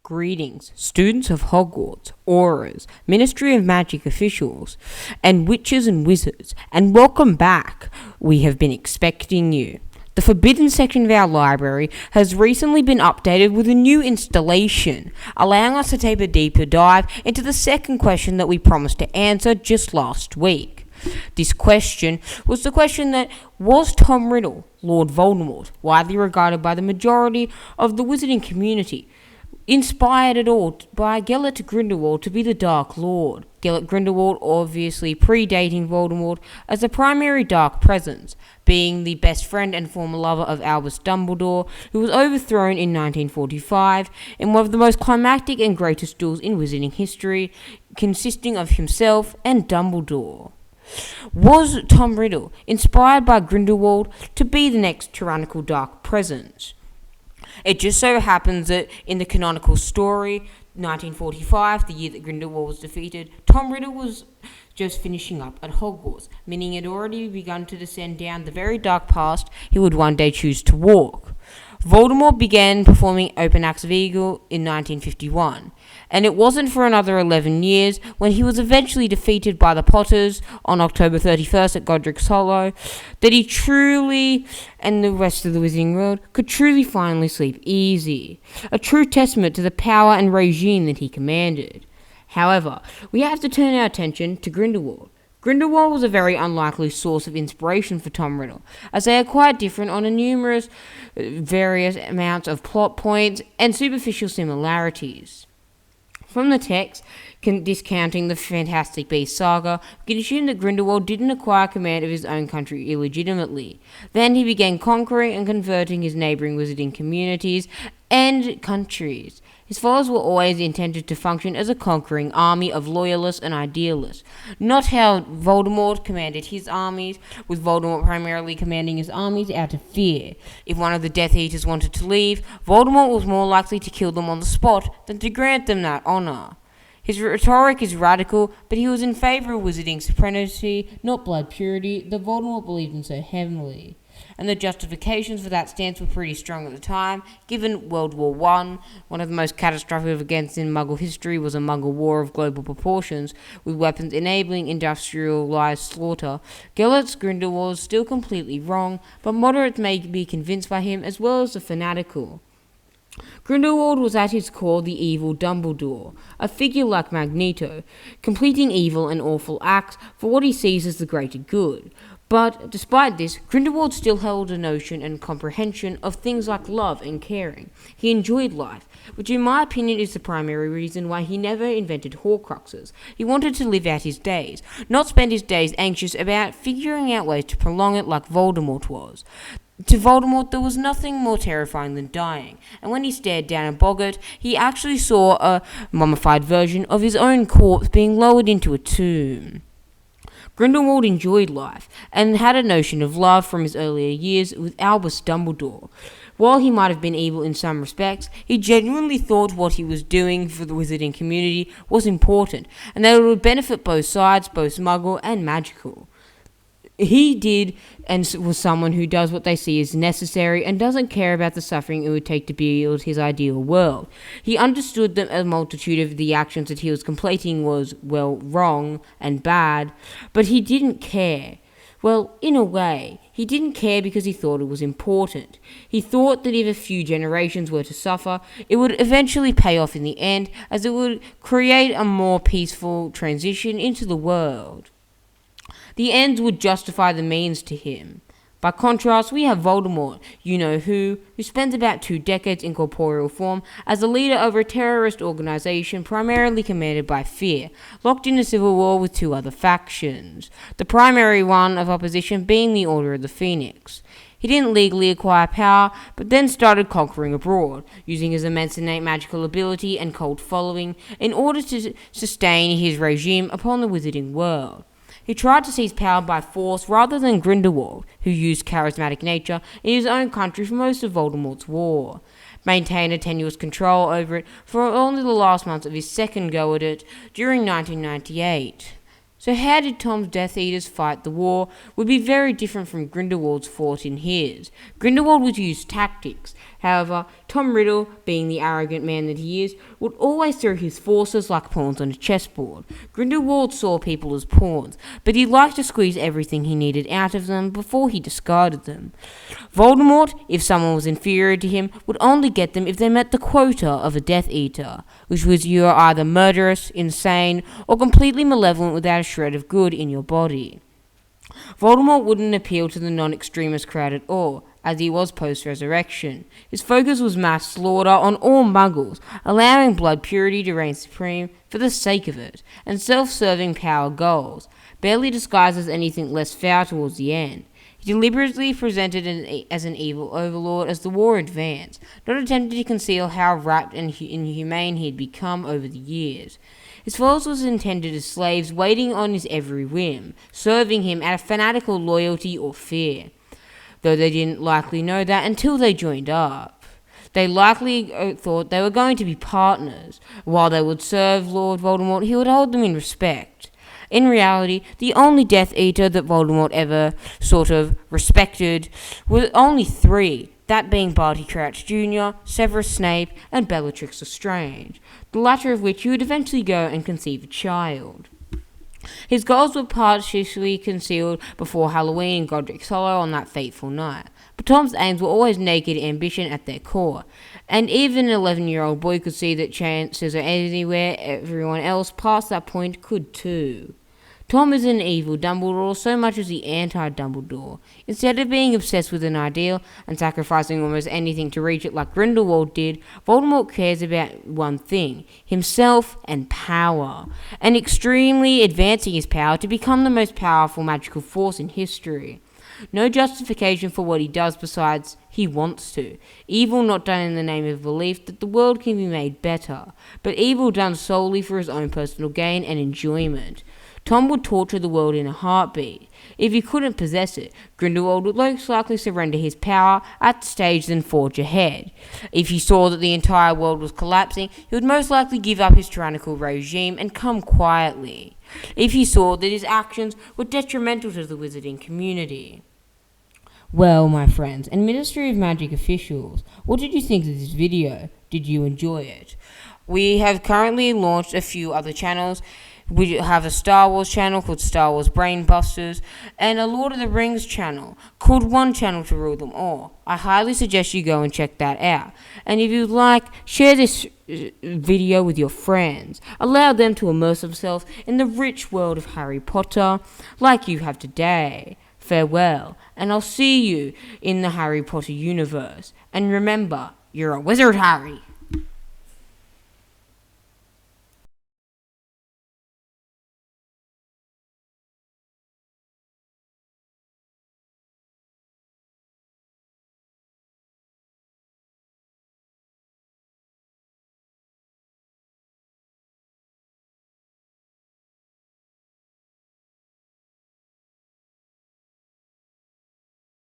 Greetings, students of Hogwarts, Aurors, Ministry of Magic officials, and witches and wizards, and welcome back. We have been expecting you. The Forbidden section of our library has recently been updated with a new installation, allowing us to take a deeper dive into the second question that we promised to answer just last week. This question was the question that, was Tom Riddle, Lord Voldemort, widely regarded by the majority of the wizarding community, inspired at all by Gellert Grindelwald to be the Dark Lord? Gellert Grindelwald obviously predating Voldemort as the primary dark presence, being the best friend and former lover of Albus Dumbledore, who was overthrown in 1945 in one of the most climactic and greatest duels in wizarding history, consisting of himself and Dumbledore. Was Tom Riddle inspired by Grindelwald to be the next tyrannical dark presence? It just so happens that in the canonical story, 1945, the year that Grindelwald was defeated, Tom Riddle was just finishing up at Hogwarts, meaning he had already begun to descend down the very dark path he would one day choose to walk. Voldemort began performing Open Acts of Evil in 1951, and it wasn't for another 11 years, when he was eventually defeated by the Potters on October 31st at Godric's Hollow, that he truly, and the rest of the wizarding world, could truly finally sleep easy, a true testament to the power and regime that he commanded. However, we have to turn our attention to Grindelwald. Grindelwald was a very unlikely source of inspiration for Tom Riddle, as they are quite different on various amounts of plot points and superficial similarities. From the text, discounting the Fantastic Beasts saga, we can assume that Grindelwald didn't acquire command of his own country illegitimately. Then he began conquering and converting his neighbouring wizarding communities and countries. His followers were always intended to function as a conquering army of loyalists and idealists, not how Voldemort commanded his armies, with Voldemort primarily commanding his armies out of fear. If one of the Death Eaters wanted to leave, Voldemort was more likely to kill them on the spot than to grant them that honour. His rhetoric is radical, but he was in favour of wizarding supremacy, not blood purity, that Voldemort believed in so heavily. And the justifications for that stance were pretty strong at the time, given World War I, one of the most catastrophic events in Muggle history was a Muggle war of global proportions, with weapons enabling industrialized slaughter. Gellert Grindelwald was still completely wrong, but moderates may be convinced by him as well as the fanatical. Grindelwald was at his core the evil Dumbledore, a figure like Magneto, completing evil and awful acts for what he sees as the greater good. But despite this, Grindelwald still held a notion and comprehension of things like love and caring. He enjoyed life, which in my opinion is the primary reason why he never invented Horcruxes. He wanted to live out his days, not spend his days anxious about figuring out ways to prolong it like Voldemort was. To Voldemort, there was nothing more terrifying than dying, and when he stared down a boggart, he actually saw a mummified version of his own corpse being lowered into a tomb. Grindelwald enjoyed life, and had a notion of love from his earlier years with Albus Dumbledore. While he might have been evil in some respects, he genuinely thought what he was doing for the wizarding community was important, and that it would benefit both sides, both Muggle and magical. He did, and was someone who does what they see as necessary and doesn't care about the suffering it would take to build his ideal world. He understood that a multitude of the actions that he was completing was, well, wrong and bad, but he didn't care. Well, in a way, he didn't care because he thought it was important. He thought that if a few generations were to suffer, it would eventually pay off in the end, as it would create a more peaceful transition into the world. The ends would justify the means to him. By contrast, we have Voldemort, you-know-who spends about 2 decades in corporeal form as the leader over a terrorist organization primarily commanded by fear, locked in a civil war with 2 other factions, the primary one of opposition being the Order of the Phoenix. He didn't legally acquire power, but then started conquering abroad, using his immense innate magical ability and cult following in order to sustain his regime upon the wizarding world. He tried to seize power by force rather than Grindelwald, who used charismatic nature in his own country for most of Voldemort's war, maintained a tenuous control over it for only the last months of his second go at it during 1998. So how did Tom's Death Eaters fight the war would be very different from Grindelwald's fought in his. Grindelwald would use tactics, However, Tom Riddle, being the arrogant man that he is, would always throw his forces like pawns on a chessboard. Grindelwald saw people as pawns, but he liked to squeeze everything he needed out of them before he discarded them. Voldemort, if someone was inferior to him, would only get them if they met the quota of a Death Eater, which was you are either murderous, insane, or completely malevolent without a shred of good in your body. Voldemort wouldn't appeal to the non-extremist crowd at all, as he was post-resurrection. His focus was mass slaughter on all muggles, allowing blood purity to reign supreme for the sake of it, and self-serving power goals, barely disguised as anything less foul towards the end. He deliberately presented as an evil overlord as the war advanced, not attempting to conceal how wrapped and inhumane he had become over the years. His followers was intended as slaves waiting on his every whim, serving him out of fanatical loyalty or fear, though they didn't likely know that until they joined up. They likely thought they were going to be partners. While they would serve Lord Voldemort, he would hold them in respect. In reality, the only Death Eater that Voldemort ever sort of respected were only three, that being Barty Crouch Jr., Severus Snape, and Bellatrix Lestrange, the latter of which he would eventually go and conceive a child. His goals were partially concealed before Halloween in Godric's Hollow on that fateful night, but Tom's aims were always naked ambition at their core, and even an 11-year-old boy could see that chances are anywhere everyone else past that point could too. Tom is an evil Dumbledore so much as the anti-Dumbledore. Instead of being obsessed with an ideal and sacrificing almost anything to reach it like Grindelwald did, Voldemort cares about one thing, himself and power, and extremely advancing his power to become the most powerful magical force in history. No justification for what he does besides he wants to. Evil not done in the name of belief that the world can be made better, but evil done solely for his own personal gain and enjoyment. Tom would torture the world in a heartbeat. If he couldn't possess it, Grindelwald would most likely surrender his power at the stage then forge ahead. If he saw that the entire world was collapsing, he would most likely give up his tyrannical regime and come quietly. If he saw that his actions were detrimental to the wizarding community. Well, my friends and Ministry of Magic officials, what did you think of this video? Did you enjoy it? We have currently launched a few other channels. We have a Star Wars channel called Star Wars Brainbusters and a Lord of the Rings channel called One Channel to Rule Them All. I highly suggest you go and check that out. And if you'd like, share this video with your friends. Allow them to immerse themselves in the rich world of Harry Potter like you have today. Farewell, and I'll see you in the Harry Potter universe. And remember, you're a wizard, Harry.